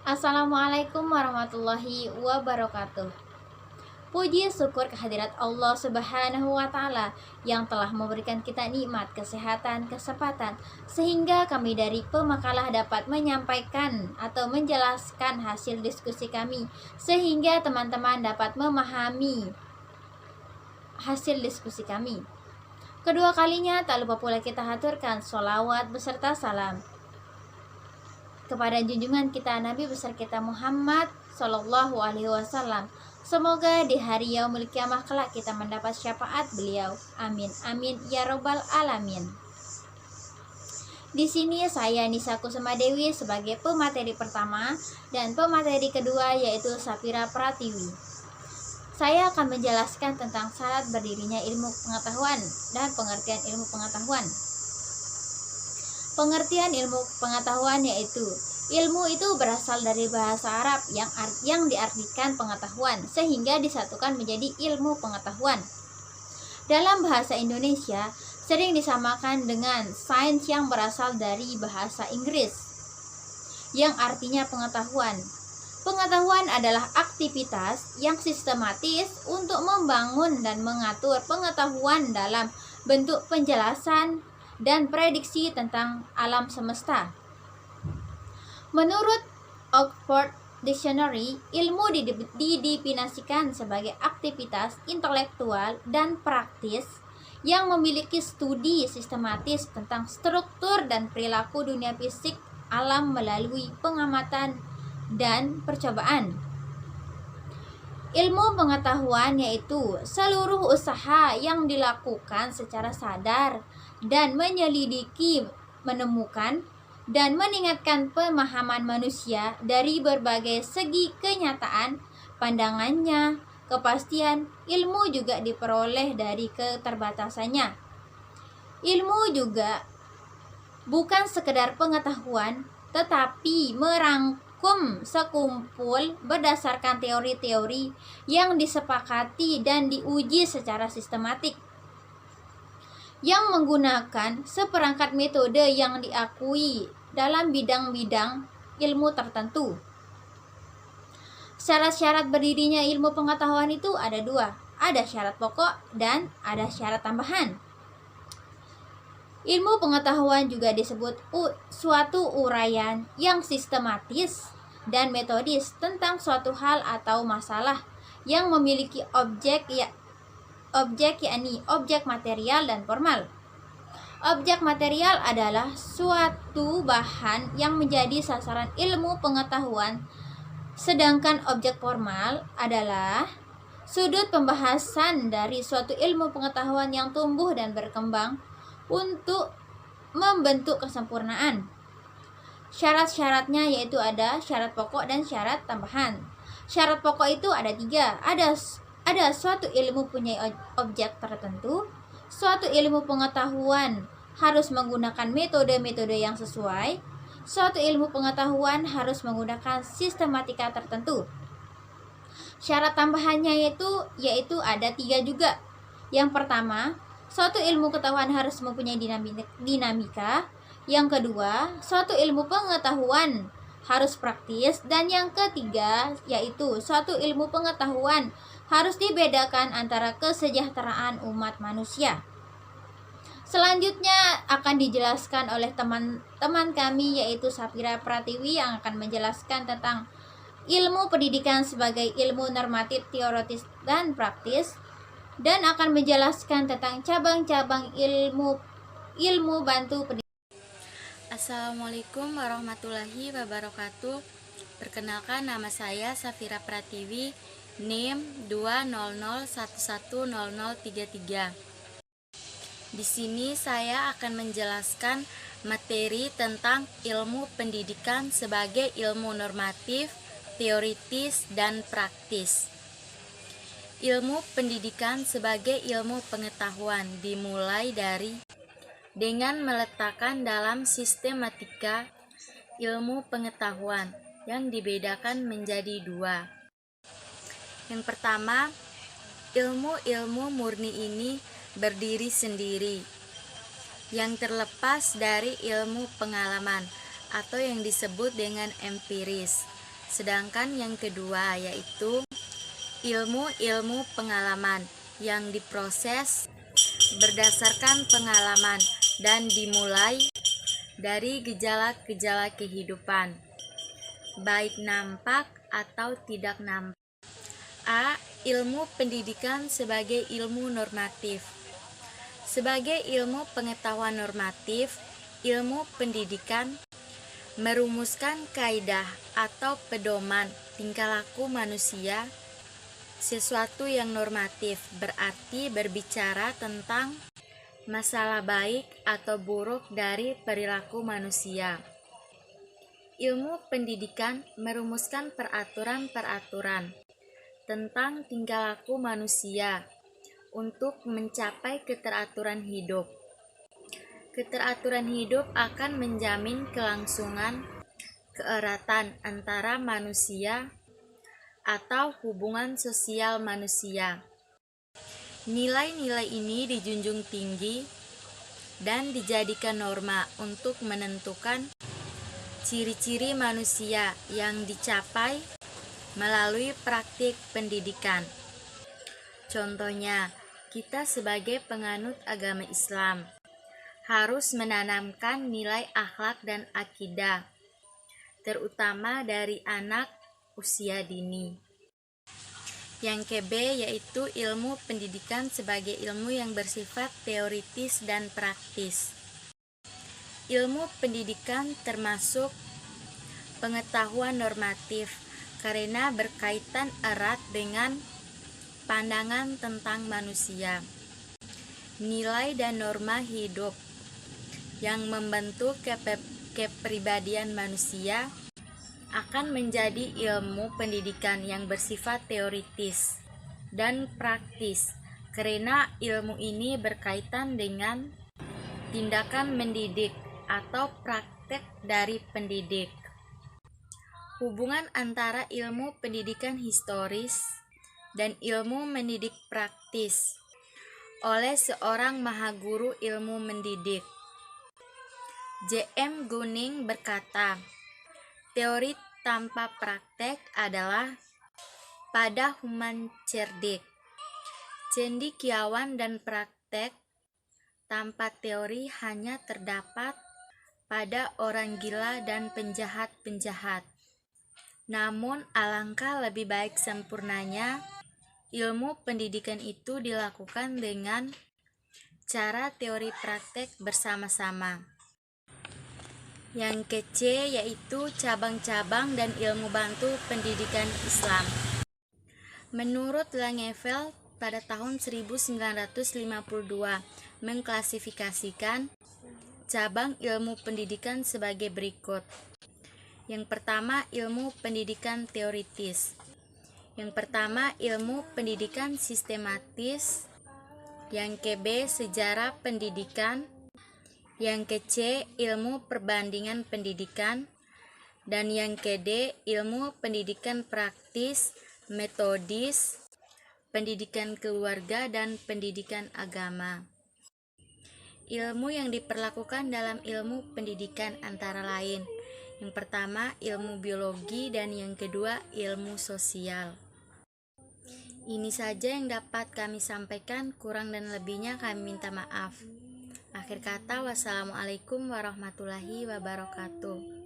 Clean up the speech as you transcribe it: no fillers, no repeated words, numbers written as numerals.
Assalamualaikum warahmatullahi wabarakatuh. Puji syukur kehadirat Allah Subhanahu wa Ta'ala yang telah memberikan kita nikmat kesehatan, kesempatan, sehingga kami dari pemakalah dapat menyampaikan atau menjelaskan hasil diskusi kami, sehingga teman-teman dapat memahami hasil diskusi kami. Kedua kalinya tak lupa pula kita haturkan sholawat beserta salam kepada junjungan kita Nabi besar kita Muhammad Sallallahu Alaihi Wasallam. Semoga di hari yaumul kiamah kelak kita mendapat syafaat beliau. Amin amin ya robbal alamin. Di sini saya Nisa Kusuma Dewi sebagai pemateri pertama dan pemateri kedua yaitu Safira Pratiwi. Saya akan menjelaskan tentang syarat berdirinya ilmu pengetahuan dan pengertian ilmu pengetahuan. Pengertian ilmu pengetahuan yaitu ilmu itu berasal dari bahasa Arab yang diartikan pengetahuan sehingga disatukan menjadi ilmu pengetahuan. Dalam bahasa Indonesia sering disamakan dengan sains yang berasal dari bahasa Inggris yang artinya pengetahuan. Pengetahuan adalah aktivitas yang sistematis untuk membangun dan mengatur pengetahuan dalam bentuk penjelasan dan prediksi tentang alam semesta. Menurut Oxford Dictionary, ilmu didefinisikan sebagai aktivitas intelektual dan praktis yang memiliki studi sistematis tentang struktur dan perilaku dunia fisik alam melalui pengamatan dan percobaan. Ilmu pengetahuan yaitu seluruh usaha yang dilakukan secara sadar dan menyelidiki, menemukan, dan meningkatkan pemahaman manusia dari berbagai segi kenyataan, pandangannya, kepastian. Ilmu juga diperoleh dari keterbatasannya. Ilmu juga bukan sekedar pengetahuan, tetapi merangkum sekumpul berdasarkan teori-teori yang disepakati dan diuji secara sistematik, yang menggunakan seperangkat metode yang diakui dalam bidang-bidang ilmu tertentu. Syarat-syarat berdirinya ilmu pengetahuan itu ada dua, ada syarat pokok dan ada syarat tambahan. Ilmu pengetahuan juga disebut suatu uraian yang sistematis dan metodis tentang suatu hal atau masalah yang memiliki objek yakni objek material dan formal. Objek material adalah suatu bahan yang menjadi sasaran ilmu pengetahuan, sedangkan objek formal adalah sudut pembahasan dari suatu ilmu pengetahuan yang tumbuh dan berkembang untuk membentuk kesempurnaan. Syarat-syaratnya yaitu ada syarat pokok dan syarat tambahan. Syarat pokok itu ada tiga. Ada suatu ilmu punya objek tertentu, suatu ilmu pengetahuan harus menggunakan metode-metode yang sesuai, suatu ilmu pengetahuan harus menggunakan sistematika tertentu. Syarat tambahannya yaitu ada tiga juga. Yang pertama, suatu ilmu pengetahuan harus mempunyai dinamika. Yang kedua, suatu ilmu pengetahuan harus praktis. Dan yang ketiga, yaitu suatu ilmu pengetahuan harus dibedakan antara kesejahteraan umat manusia. Selanjutnya akan dijelaskan oleh teman-teman kami yaitu Safira Pratiwi yang akan menjelaskan tentang ilmu pendidikan sebagai ilmu normatif, teoritis, dan praktis, dan akan menjelaskan tentang cabang-cabang ilmu bantu pendidikan. Assalamualaikum warahmatullahi wabarakatuh. Perkenalkan, nama saya Safira Pratiwi, NIM 200110033. Di sini saya akan menjelaskan materi tentang ilmu pendidikan sebagai ilmu normatif, teoritis, dan praktis. Ilmu pendidikan sebagai ilmu pengetahuan dimulai dengan meletakkan dalam sistematika ilmu pengetahuan yang dibedakan menjadi dua. Yang pertama, ilmu-ilmu murni ini berdiri sendiri, yang terlepas dari ilmu pengalaman atau yang disebut dengan empiris. Sedangkan yang kedua yaitu ilmu pengalaman yang diproses berdasarkan pengalaman dan dimulai dari gejala-gejala kehidupan, baik nampak atau tidak nampak. A. Ilmu pendidikan sebagai ilmu normatif. Sebagai ilmu pengetahuan normatif, ilmu pendidikan merumuskan kaidah atau pedoman tingkah laku manusia. Sesuatu yang normatif berarti berbicara tentang masalah baik atau buruk dari perilaku manusia. Ilmu pendidikan merumuskan peraturan-peraturan tentang tingkah laku manusia untuk mencapai keteraturan hidup. Keteraturan hidup akan menjamin kelangsungan, keeratan antara manusia atau hubungan sosial manusia. Nilai-nilai ini dijunjung tinggi dan dijadikan norma untuk menentukan ciri-ciri manusia yang dicapai melalui praktik pendidikan. Contohnya, kita sebagai penganut agama Islam harus menanamkan nilai akhlak dan akidah, terutama dari anak usia dini. Yang ke-B yaitu ilmu pendidikan sebagai ilmu yang bersifat teoritis dan praktis. Ilmu pendidikan termasuk pengetahuan normatif karena berkaitan erat dengan pandangan tentang manusia, nilai dan norma hidup yang membentuk kepribadian manusia akan menjadi ilmu pendidikan yang bersifat teoritis dan praktis karena ilmu ini berkaitan dengan tindakan mendidik atau praktek dari pendidik. Hubungan antara ilmu pendidikan historis dan ilmu mendidik praktis oleh seorang mahaguru ilmu mendidik. J.M. Gunning berkata, teori tanpa praktek adalah pada human cerdik. Cendekiawan dan praktek tanpa teori hanya terdapat pada orang gila dan penjahat-penjahat. Namun alangkah lebih baik sempurnanya ilmu pendidikan itu dilakukan dengan cara teori praktek bersama-sama. Yang ke-C yaitu cabang-cabang dan ilmu bantu pendidikan Islam. Menurut Langeveld pada tahun 1952 mengklasifikasikan cabang ilmu pendidikan sebagai berikut. Yang pertama, ilmu pendidikan teoritis. Yang pertama, ilmu pendidikan sistematis. Yang ke-B, sejarah pendidikan. Yang ke-C, ilmu perbandingan pendidikan. Dan yang ke-D, ilmu pendidikan praktis, metodis, pendidikan keluarga, dan pendidikan agama. Ilmu yang diperlakukan dalam ilmu pendidikan antara lain: yang pertama, ilmu biologi, dan yang kedua, ilmu sosial. Ini saja yang dapat kami sampaikan, kurang dan lebihnya kami minta maaf. Akhir kata, wassalamualaikum warahmatullahi wabarakatuh.